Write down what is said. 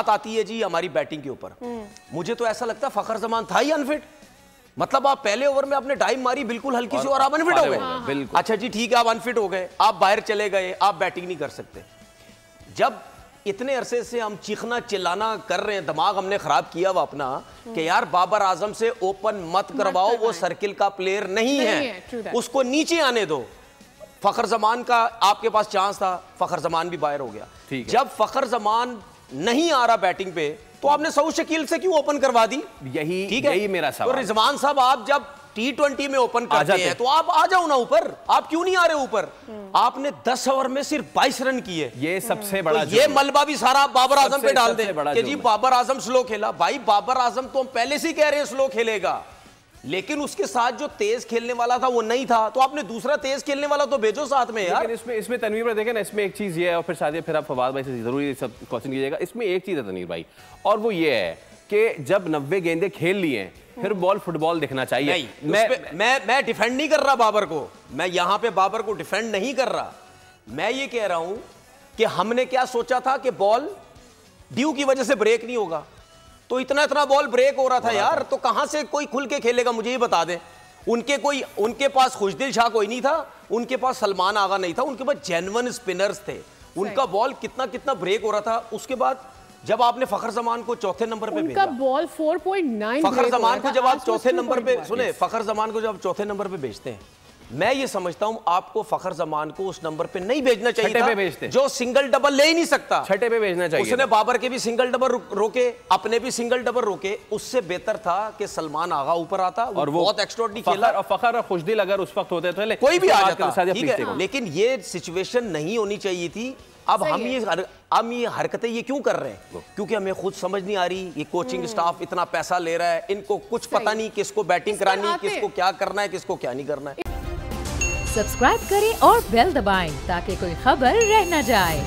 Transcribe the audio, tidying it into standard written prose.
बात आती है जी हमारी बैटिंग के ऊपर, मुझे तो ऐसा लगता है फखर जमान था ही अनफिट। मतलब आप पहले ओवर में आपने डाइव मारी बिल्कुल हल्की सी और आप अनफिट हो गए। अच्छा जी ठीक है, आप अनफिट हो गए, आप बाहर चले गए, आप बैटिंग नहीं कर सकते। जब इतने अरसे से हम चीखना चिल्लाना कर रहे हैं, दिमाग हमने खराब किया हुआ अपना कि यार बाबर आजम से ओपन मत करवाओ, वो सर्किल का प्लेयर नहीं है, उसको नीचे आने दो। फखर जमान का आपके पास चांस था, फखर जमान भी बाहर हो गया। जब फखर जमान नहीं आ रहा बैटिंग पे तो आपने सऊद शकील से क्यों ओपन करवा दी? यही मेरा सवाल। तो रिजवान साहब आप जब T20 में ओपन करते हैं तो आप आ जाओ ना ऊपर, आप क्यों नहीं आ रहे ऊपर? आपने 10 ओवर में सिर्फ 22 रन किए, ये सबसे बड़ा तो ये मलबा भी सारा बाबर आजम पे डाल दे कि जी बाबर आजम स्लो खेला। भाई बाबर आजम तो हम पहले से ही कह रहे हैं स्लो खेलेगा, लेकिन उसके साथ जो तेज खेलने वाला था वो नहीं था, तो आपने दूसरा तेज खेलने वाला तो भेजो साथ में यार। इसमें तनवीर भाई देखें ना, इसमें एक चीज ये है, और फिर शादी फिर आप फवाद भाई से जरूर सब क्वेश्चन कीजिएगा। इसमें एक चीज है तनवीर भाई, और वो ये है कि जब 90 गेंदे खेल लिए फिर बॉल फुटबॉल दिखना चाहिए। नहीं, मैं डिफेंड नहीं कर रहा बाबर को, मैं यहां पे बाबर को डिफेंड नहीं कर रहा। मैं ये कह रहा हूं कि हमने क्या सोचा था कि बॉल ड्यू की वजह से ब्रेक नहीं होगा, तो इतना बॉल ब्रेक हो रहा था यार, तो कहां से कोई खुल के खेलेगा? मुझे ये बता दें। उनके पास खुशदिल शाह कोई नहीं था, उनके पास सलमान आगा नहीं था, उनके पास जेन्युइन स्पिनर्स थे, उनका बॉल कितना ब्रेक हो रहा था। उसके बाद जब आपने फखर जमान को चौथे नंबर पे भेजा, बॉल 4.9 फखर जमान को जब आप चौथे नंबर पे सुने, फखर जमान को जब चौथे नंबर पे भेजते हैं, मैं ये समझता हूं आपको फखर जमान को उस नंबर पे नहीं भेजना चाहिए था, भेजते जो सिंगल डबल ले ही नहीं सकता, छठे पे भेजना चाहिए। उसने बाबर के भी सिंगल डबल रोके, अपने भी सिंगल डबल रोके, उससे बेहतर था कि सलमान आगा ऊपर आता और वो बहुत एक्स्ट्राऑर्डिनरी खेला। और फखर और खुशदिल अगर उस वक्त होते तो कोई भी आ जाता, ठीक है, लेकिन ये सिचुएशन नहीं होनी चाहिए थी। अब हम ये हरकतें ये क्यों कर रहे हैं? क्योंकि हमें खुद समझ नहीं आ रही, ये कोचिंग स्टाफ इतना पैसा ले रहा है, इनको कुछ पता नहीं किसको बैटिंग करानी, किसको क्या करना है, किसको क्या नहीं करना है। सब्सक्राइब करें और बेल दबाएं ताकि कोई खबर रह न जाए।